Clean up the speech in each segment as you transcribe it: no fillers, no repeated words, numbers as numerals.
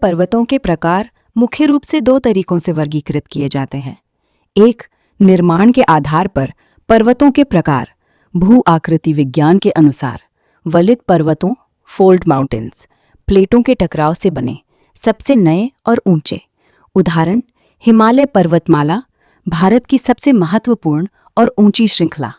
पर्वतों के प्रकार मुख्य रूप से दो तरीकों से वर्गीकृत किए जाते हैं। एक, निर्माण के आधार पर पर्वतों के प्रकार भू आकृति विज्ञान के अनुसार वलित पर्वतों फोल्ड माउंटेन्स प्लेटों के टकराव से बने सबसे नए और ऊंचे। उदाहरण, हिमालय पर्वतमाला भारत की सबसे महत्वपूर्ण और ऊंची श्रृंखला।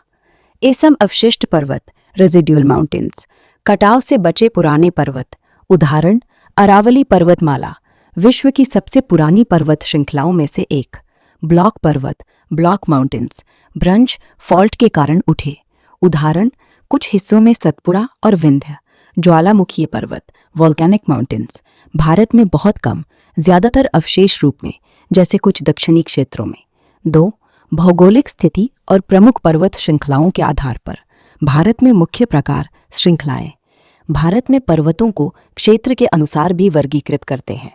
एसम अवशिष्ट पर्वत रेजिड्यूल माउंटेन्स कटाव से बचे पुराने पर्वत। उदाहरण, अरावली पर्वतमाला विश्व की सबसे पुरानी पर्वत श्रृंखलाओं में से एक। ब्लॉक पर्वत ब्लॉक माउंटेन्स ब्रंज फॉल्ट के कारण उठे। उदाहरण, कुछ हिस्सों में सतपुड़ा और विंध्य। ज्वालामुखीय पर्वत वॉल्केनिक माउंटेन्स भारत में बहुत कम, ज्यादातर अवशेष रूप में, जैसे कुछ दक्षिणी क्षेत्रों में। 2. भौगोलिक स्थिति और प्रमुख पर्वत श्रृंखलाओं के आधार पर भारत में मुख्य प्रकार श्रृंखलाएं। भारत में पर्वतों को क्षेत्र के अनुसार भी वर्गीकृत करते हैं।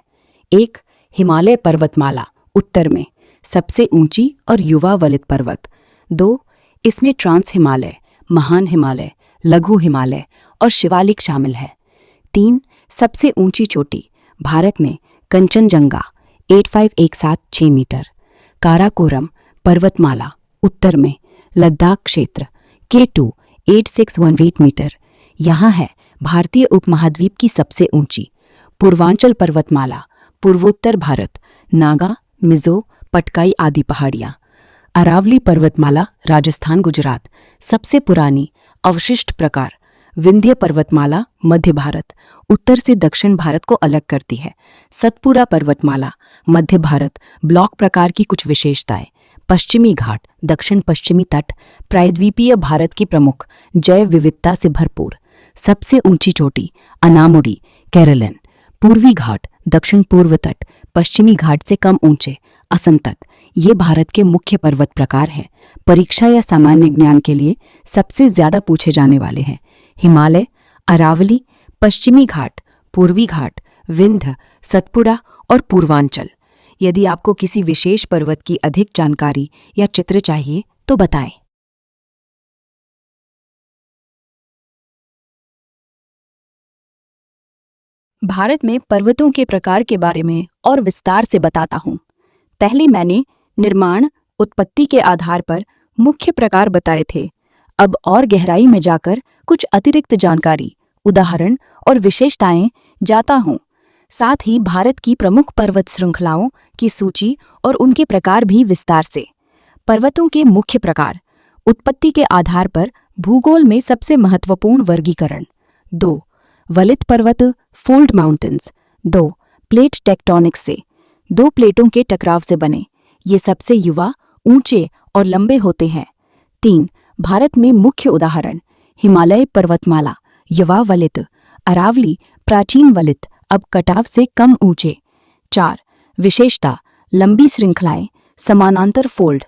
1. हिमालय पर्वतमाला उत्तर में सबसे ऊंची और युवा वलित पर्वत। 2. इसमें ट्रांस हिमालय, महान हिमालय, लघु हिमालय और शिवालिक शामिल है। 3. सबसे ऊंची चोटी भारत में कंचनजंगा 8517 मीटर। काराकोरम पर्वतमाला उत्तर में लद्दाख क्षेत्र K2 8618 मीटर। यहाँ है भारतीय उपमहाद्वीप की सबसे ऊंची। पूर्वांचल पर्वतमाला पूर्वोत्तर भारत नागा, मिजो, पटकाई आदि पहाड़ियाँ। अरावली पर्वतमाला राजस्थान गुजरात सबसे पुरानी अवशिष्ट प्रकार। विंध्य पर्वतमाला मध्य भारत उत्तर से दक्षिण भारत को अलग करती है। सतपुड़ा पर्वतमाला मध्य भारत ब्लॉक प्रकार की कुछ विशेषताएं। पश्चिमी घाट दक्षिण पश्चिमी तट प्रायद्वीपीय भारत की प्रमुख, जैव विविधता से भरपूर। सबसे ऊंची चोटी अनामुडी केरलन। पूर्वी घाट दक्षिण पूर्व तट पश्चिमी घाट से कम ऊंचे असंतत। ये भारत के मुख्य पर्वत प्रकार हैं। परीक्षा या सामान्य ज्ञान के लिए सबसे ज्यादा पूछे जाने वाले हैं। हिमालय, अरावली, पश्चिमी घाट, पूर्वी घाट, विंध्य, सतपुड़ा और पूर्वांचल। यदि आपको किसी विशेष पर्वत की अधिक जानकारी या चित्र चाहिए तो बताएं। भारत में पर्वतों के प्रकार के बारे में और विस्तार से बताता हूँ। पहले मैंने निर्माण उत्पत्ति के आधार पर मुख्य प्रकार बताए थे। अब और गहराई में जाकर कुछ अतिरिक्त जानकारी, उदाहरण और विशेषताएं जाता हूँ। साथ ही भारत की प्रमुख पर्वत श्रृंखलाओं की सूची और उनके प्रकार भी विस्तार से। पर्वतों के मुख्य प्रकार। उत्पत्ति के आधार पर भूगोल में सबसे महत्वपूर्ण वर्गीकरण। 2. वलित पर्वत फोल्ड माउंटेन्स। 2. प्लेट टेक्टोनिक्स से, दो प्लेटों के टकराव से बने। ये सबसे युवा, ऊंचे और लंबे होते हैं। 3. भारत में मुख्य उदाहरण हिमालय पर्वतमाला युवा वलित, अरावली प्राचीन वलित अब कटाव से कम ऊंचे। 4. विशेषता लंबी श्रृंखलाएं, समानांतर फोल्ड,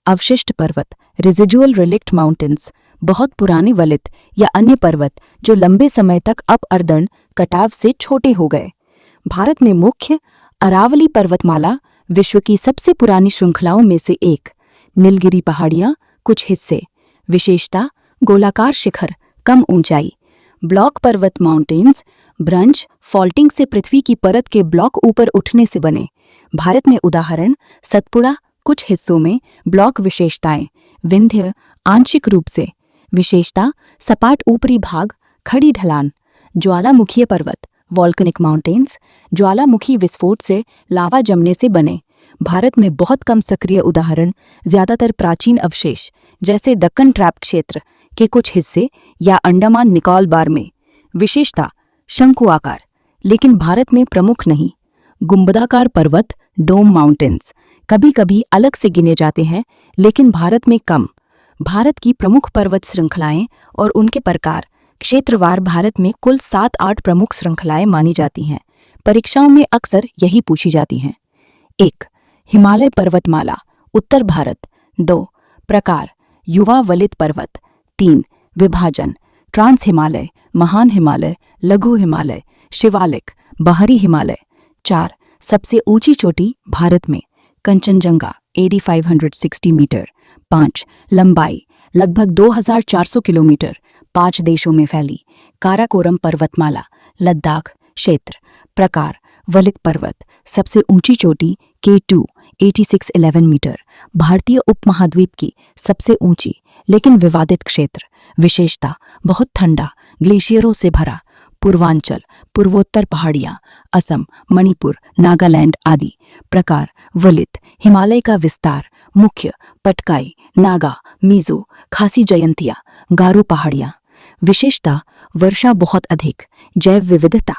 अवशिष्ट पर्वत रेजिडुअल रिलिक्ट माउंटेन्स बहुत पुराने वलित या अन्य पर्वत जो लंबे समय तक अप अर्दन कटाव से छोटे हो गए। भारत में मुख्य अरावली पर्वतमाला विश्व की सबसे पुरानी श्रृंखलाओं में से एक। नीलगिरी पहाड़ियाँ कुछ हिस्से। विशेषता गोलाकार शिखर, कम ऊंचाई। ब्लॉक पर्वत माउंटेन्स ब्रंच फॉल्टिंग से पृथ्वी की परत के ब्लॉक ऊपर उठने से बने। भारत में उदाहरण सतपुड़ा कुछ हिस्सों में ब्लॉक विशेषताएं। विंध्य आंशिक रूप से। विशेषता सपाट ऊपरी भाग, खड़ी ढलान। ज्वालामुखीय पर्वत वॉल्केनिक माउंटेन्स ज्वालामुखी विस्फोट से लावा जमने से बने। भारत में बहुत कम सक्रिय उदाहरण, ज्यादातर प्राचीन अवशेष जैसे दक्कन ट्रैप क्षेत्र के कुछ हिस्से या अंडमान निकोबार में। विशेषता शंकु आकार, लेकिन भारत में प्रमुख नहीं। गुंबदाकार पर्वत डोम माउंटेन्स कभी कभी अलग से गिने जाते हैं, लेकिन भारत में कम। भारत की प्रमुख पर्वत श्रृंखलाएं और उनके प्रकार। क्षेत्रवार भारत में कुल 7-8 प्रमुख श्रृंखलाएं मानी जाती हैं। परीक्षाओं में अक्सर यही पूछी जाती हैं। 1. हिमालय पर्वतमाला उत्तर भारत। 2. प्रकार युवा वलित पर्वत। 3. विभाजन ट्रांस हिमालय, महान हिमालय, लघु हिमालय, शिवालिक, बाहरी हिमालय। 4. सबसे ऊंची चोटी भारत में कंचनजंगा 8560 मीटर। 5. लंबाई लगभग 2400 किलोमीटर, 5 देशों में फैली। काराकोरम पर्वतमाला लद्दाख क्षेत्र। प्रकार वलित पर्वत, सबसे ऊंची चोटी K2 8611 मीटर, भारतीय उपमहाद्वीप की सबसे ऊंची लेकिन विवादित क्षेत्र। विशेषता बहुत ठंडा, ग्लेशियरों से भरा। पूर्वांचल, पूर्वोत्तर पहाड़ियाँ, असम, मणिपुर, नागालैंड आदि। प्रकार वलित, हिमालय का विस्तार। मुख्य पटकाई, नागा, मिजो, खासी जयंतिया, गारो पहाड़ियाँ। विशेषता वर्षा बहुत अधिक। जैव विविधता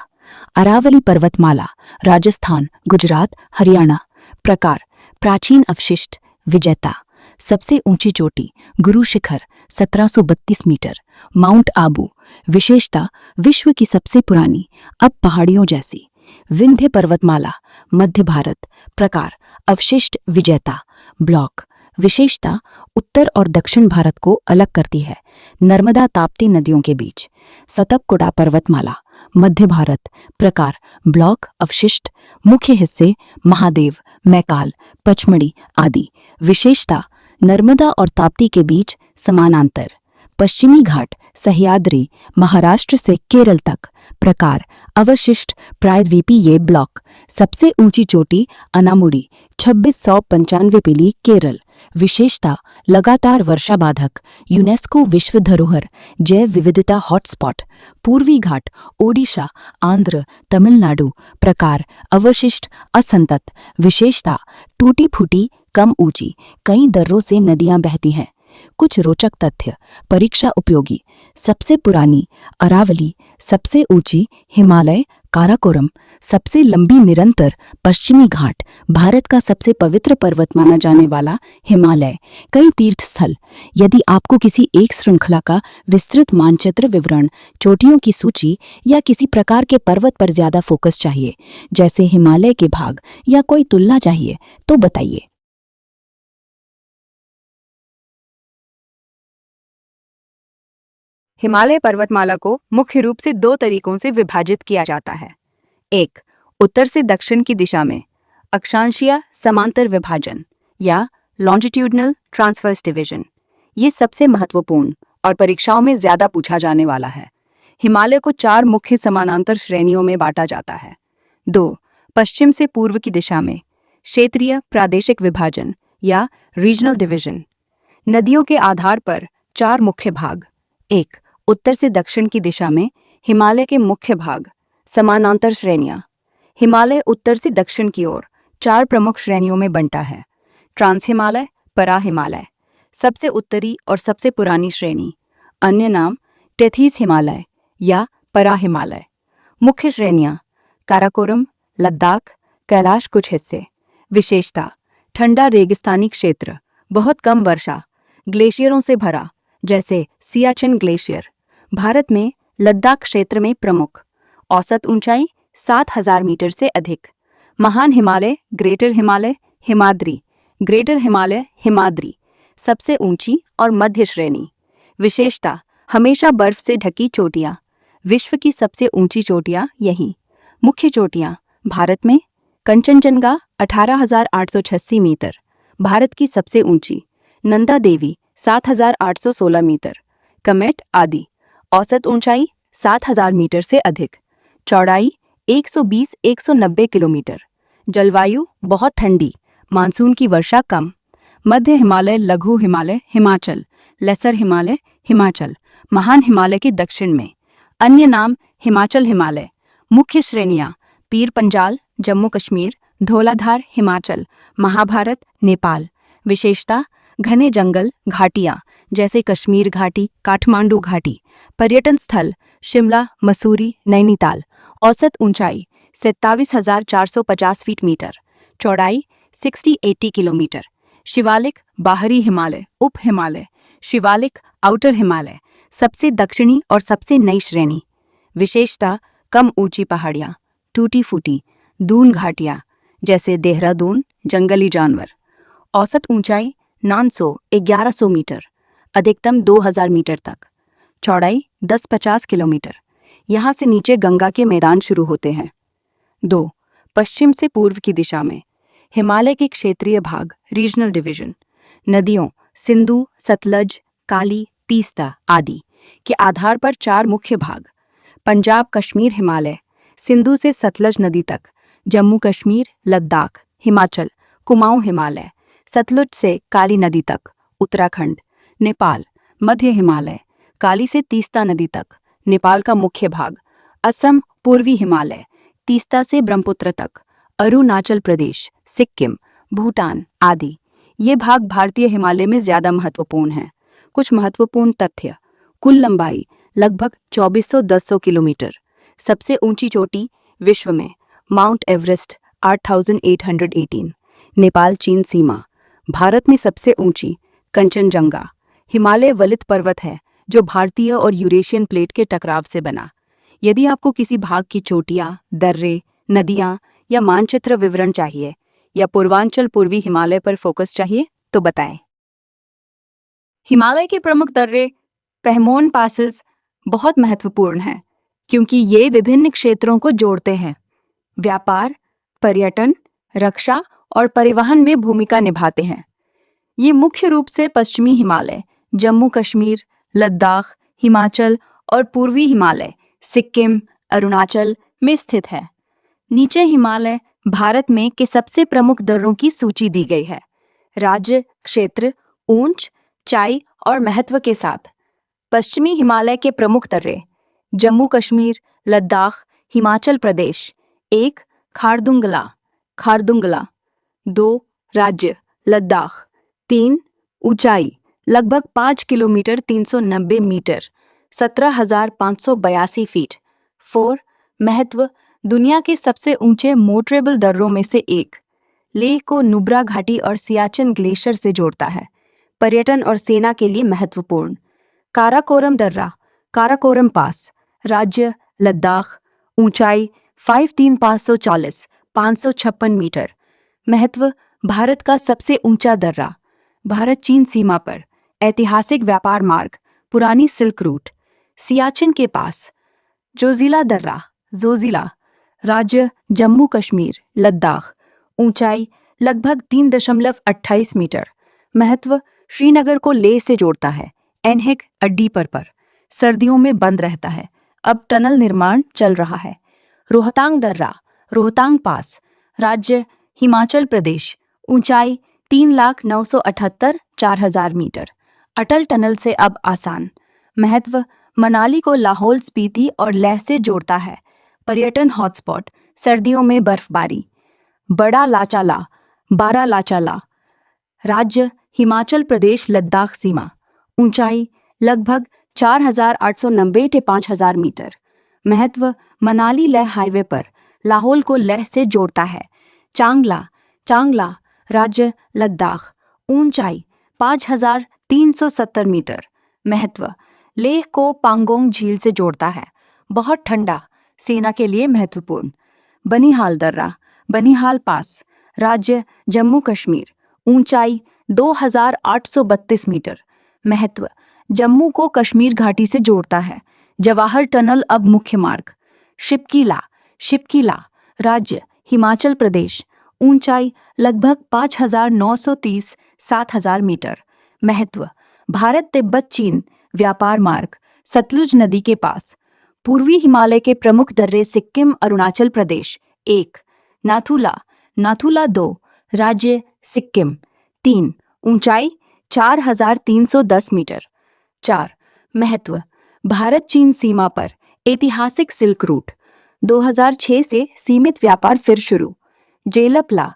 अरावली पर्वतमाला, राजस्थान, गुजरात, हरियाणा। प्रकार प्राचीन अवशिष्ट, विजेता। सबसे ऊंची चोटी गुरु शिखर 1732 मीटर, माउंट आबू। विशेषता विश्व की सबसे पुरानी, अब पहाड़ियों जैसी। विंध्य पर्वतमाला, मध्य भारत। प्रकार अवशिष्ट, विजेता। ब्लॉक विशेषता उत्तर और दक्षिण भारत को अलग करती है। नर्मदा ताप्ती नदियों के बीच। सतपकोटा पर्वतमाला, मध्य भारत। प्रकार ब्लॉक अवशिष्ट। मुख्य हिस्से महादेव, मैकाल, पचमढ़ी आदि। विशेषता नर्मदा और ताप्ती के बीच समानांतर। पश्चिमी घाट सह्याद्री, महाराष्ट्र से केरल तक। प्रकार अवशिष्ट, प्रायद्वीपीय। ये ब्लॉक सबसे ऊंची चोटी अनामुड़ी 2695 पीली, केरल। विशेषता लगातार वर्षा बाधक, यूनेस्को विश्व धरोहर, जैव विविधता हॉटस्पॉट। पूर्वी घाट ओडिशा, आंध्र, तमिलनाडु। प्रकार अवशिष्ट, असंतत। विशेषता टूटी फूटी, कम ऊंची, कई दर्रों से नदियां बहती हैं। कुछ रोचक तथ्य, परीक्षा उपयोगी। सबसे पुरानी अरावली, सबसे ऊंची हिमालय काराकोरम, सबसे लंबी निरंतर पश्चिमी घाट, भारत का सबसे पवित्र पर्वत माना जाने वाला हिमालय। कई तीर्थ स्थल। यदि आपको किसी एक श्रृंखला का विस्तृत मानचित्र विवरण, चोटियों की सूची या किसी प्रकार के पर्वत पर ज्यादा फोकस चाहिए, जैसे हिमालय के भाग या कोई तुलना चाहिए, तो बताइए। हिमालय पर्वतमाला को मुख्य रूप से दो तरीकों से विभाजित किया जाता है। एक, उत्तर से दक्षिण की दिशा में अक्षांशीय समांतर विभाजन या लॉन्जिट्यूडनल ट्रांसवर्स डिवीजन। ये सबसे महत्वपूर्ण और परीक्षाओं में ज्यादा पूछा जाने वाला है। हिमालय को 4 मुख्य समानांतर श्रेणियों में बांटा जाता है। 2, पश्चिम से पूर्व की दिशा में क्षेत्रीय प्रादेशिक विभाजन या रीजनल डिवीजन। नदियों के आधार पर 4 मुख्य भाग। 1, उत्तर से दक्षिण की दिशा में हिमालय के मुख्य भाग, समानांतर श्रेणियां। हिमालय उत्तर से दक्षिण की ओर 4 प्रमुख श्रेणियों में बंटा है। ट्रांस हिमालय, परा हिमालय, सबसे उत्तरी और सबसे पुरानी श्रेणी। अन्य नाम टेथीस हिमालय या परा हिमालय। मुख्य श्रेणियां काराकोरम, लद्दाख, कैलाश कुछ हिस्से। विशेषता ठंडा रेगिस्तानी क्षेत्र, बहुत कम वर्षा, ग्लेशियरों से भरा, जैसे सियाचिन ग्लेशियर। भारत में लद्दाख क्षेत्र में प्रमुख। औसत ऊंचाई 7000 मीटर से अधिक। महान हिमालय, ग्रेटर हिमालय, हिमाद्री, ग्रेटर हिमालय, हिमाद्री, सबसे ऊंची और मध्य श्रेणी। विशेषता हमेशा बर्फ से ढकी चोटियां। विश्व की सबसे ऊंची चोटियां यही। मुख्य चोटियां भारत में कंचनजंगा 18,886 मीटर, भारत की सबसे ऊंची। नंदा देवी 7,816 मीटर, कमेट आदि। औसत ऊंचाई 7,000 मीटर से अधिक। चौड़ाई 120-190 किलोमीटर। जलवायु बहुत ठंडी, मानसून की वर्षा कम। मध्य हिमालय, लघु हिमालय, हिमाचल, लेसर हिमालय, हिमाचल, महान हिमालय के दक्षिण में। अन्य नाम हिमाचल हिमालय। मुख्य श्रेणियां पीर पंजाल, जम्मू कश्मीर, धौलाधार, हिमाचल, महाभारत, नेपाल। विशेषता घने जंगल, घाटियां, जैसे कश्मीर घाटी, काठमांडू घाटी। पर्यटन स्थल शिमला, मसूरी, नैनीताल। औसत ऊंचाई 27,450 फीट मीटर, चौड़ाई 60-80 किलोमीटर। शिवालिक बाहरी हिमालय, उप हिमालय, शिवालिक आउटर हिमालय, सबसे दक्षिणी और सबसे नई श्रेणी। विशेषता कम ऊंची पहाड़ियां, टूटी फूटी, दून घाटियां, जैसे देहरादून, जंगली जानवर। औसत ऊंचाई 900-1100 मीटर, अधिकतम 2000 मीटर तक। चौड़ाई 10-50 किलोमीटर। यहाँ से नीचे गंगा के मैदान शुरू होते हैं। 2, पश्चिम से पूर्व की दिशा में हिमालय के क्षेत्रीय भाग, रीजनल डिवीजन। नदियों सिंधु, सतलज, काली, तीस्ता आदि के आधार पर 4 मुख्य भाग। पंजाब कश्मीर हिमालय, सिंधु से सतलज नदी तक, जम्मू कश्मीर, लद्दाख, हिमाचल, कुमाऊं हिमालय, सतलुज से काली नदी तक, उत्तराखंड, नेपाल, मध्य हिमालय, काली से तीस्ता नदी तक, नेपाल का मुख्य भाग, असम, पूर्वी हिमालय, तीस्ता से ब्रह्मपुत्र तक, अरुणाचल प्रदेश, सिक्किम, भूटान आदि। ये भाग भारतीय हिमालय में ज्यादा महत्वपूर्ण हैं। कुछ महत्वपूर्ण तथ्य: कुल लंबाई लगभग 2410 किलोमीटर। सबसे ऊंची चोटी विश्व में माउंट एवरेस्ट 8818। नेपाल चीन सीमा। भारत में सबसे ऊंची कंचनजंगा हिमालय वलित पर्वत है जो भारतीय और यूरेशियन प्लेट के टकराव से बना। यदि आपको किसी भाग की चोटियां, दर्रे, नदियां या मानचित्र विवरण चाहिए या पूर्वांचल पूर्वी हिमालय पर फोकस चाहिए तो बताएं। हिमालय के प्रमुख दर्रे पैमोन पासेस बहुत महत्वपूर्ण हैं क्योंकि ये विभिन्न क्षेत्रों को जोड़ते हैं, व्यापार, पर्यटन, रक्षा और परिवहन में भूमिका निभाते हैं। ये मुख्य रूप से पश्चिमी हिमालय, जम्मू कश्मीर, लद्दाख, हिमाचल और पूर्वी हिमालय, सिक्किम, अरुणाचल में स्थित है। नीचे हिमालय भारत में के सबसे प्रमुख दर्रों की सूची दी गई है। राज्य, क्षेत्र, ऊंचाई और महत्व के साथ। पश्चिमी हिमालय के प्रमुख दर्रे: जम्मू कश्मीर, लद्दाख, हिमाचल प्रदेश। 1. खारदुंगला 2. राज्य लद्दाख। 3. ऊंचाई लगभग 5 किलोमीटर 390 मीटर 17,582 फीट। 4. महत्व: दुनिया के सबसे ऊंचे मोटरेबल दर्रों में से एक। लेह को नुब्रा घाटी और सियाचिन ग्लेशियर से जोड़ता है। पर्यटन और सेना के लिए महत्वपूर्ण। काराकोरम दर्रा, काराकोरम पास। राज्य लद्दाख। ऊंचाई 5,540 556 मीटर। महत्व: भारत का सबसे ऊंचा दर्रा। भारत चीन सीमा पर। ऐतिहासिक व्यापार मार्ग, पुरानी सिल्क रूट। सियाचिन के पास। जोजिला दर्रा, जोजिला। राज्य जम्मू कश्मीर, लद्दाख। ऊंचाई लगभग 3.28 मीटर। महत्व: श्रीनगर को लेह से जोड़ता है। एनहिक अड्डी पर सर्दियों में बंद रहता है। अब टनल निर्माण चल रहा है। रोहतांग दर्रा, रोहतांग पास। राज्य हिमाचल प्रदेश। ऊंचाई 3,978,400 मीटर। अटल टनल से अब आसान। महत्व: मनाली को लाहौल स्पीति और लेह से जोड़ता है। पर्यटन हॉटस्पॉट, सर्दियों में बर्फबारी। बड़ा लाचाला, बारा लाचाला। राज्य हिमाचल प्रदेश, लद्दाख सीमा। ऊंचाई लगभग 4,890 से 5,000 मीटर। महत्व: मनाली लेह हाईवे पर, लाहौल को लेह से जोड़ता है। चांगला, राज्य लद्दाख। ऊंचाई 5,370 मीटर। महत्व: लेह को पांगोंग झील से जोड़ता है। बहुत ठंडा, सेना के लिए महत्वपूर्ण। बनिहाल दर्रा, बनिहाल पास। राज्य जम्मू कश्मीर। ऊंचाई 2,832 मीटर। महत्व: जम्मू को कश्मीर घाटी से जोड़ता है। जवाहर टनल अब मुख्य मार्ग। शिपकीला, राज्य हिमाचल प्रदेश। ऊंचाई लगभग 5,930 7,000 मीटर। महत्व: भारत तिब्बत चीन व्यापार मार्ग, सतलुज नदी के पास। पूर्वी हिमालय के प्रमुख दर्रे सिक्किम, अरुणाचल प्रदेश। 1. नाथुला 2। राज्य सिक्किम। 3. ऊंचाई 4,310 मीटर। 4. महत्व: भारत चीन सीमा पर, ऐतिहासिक सिल्क रूट। 2006 से सीमित व्यापार फिर शुरू। जलपला,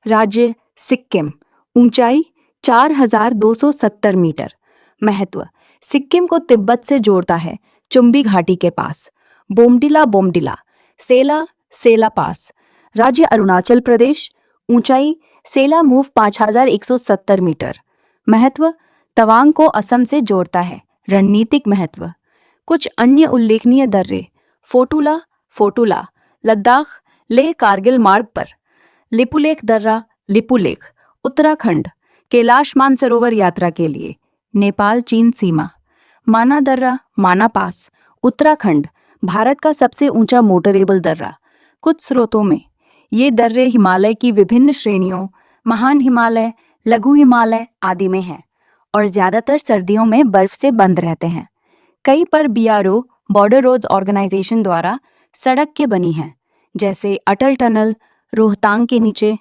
राज्य सिक्किम। ऊंचाई 4,270 मीटर। महत्व: सिक्किम को तिब्बत से जोड़ता है, चुंबी घाटी के पास। बोमडिला, सेला पास। राज्य अरुणाचल प्रदेश। ऊंचाई सेला मूव 5,170 मीटर। महत्व: तवांग को असम से जोड़ता है, रणनीतिक महत्व। कुछ अन्य उल्लेखनीय दर्रे: फोटुला, लद्दाख लेह कारगिल मार्ग पर। लिपुलेख दर्रा, लिपुलेख, उत्तराखंड, कैलाश मानसरोवर यात्रा के लिए। नेपाल चीन सीमा। माना दर्रा, माना पास, उत्तराखंड, भारत का सबसे ऊंचा मोटरेबल दर्रा। कुछ स्रोतों में ये दर्रे हिमालय की विभिन्न श्रेणियों, महान हिमालय, लघु हिमालय आदि में हैं और ज्यादातर सर्दियों में बर्फ से बंद रहते हैं। कई पर BRO बॉर्डर रोड्स ऑर्गेनाइजेशन द्वारा सड़क के बनी हैं। जैसे अटल टनल, रोहतांग के नीचे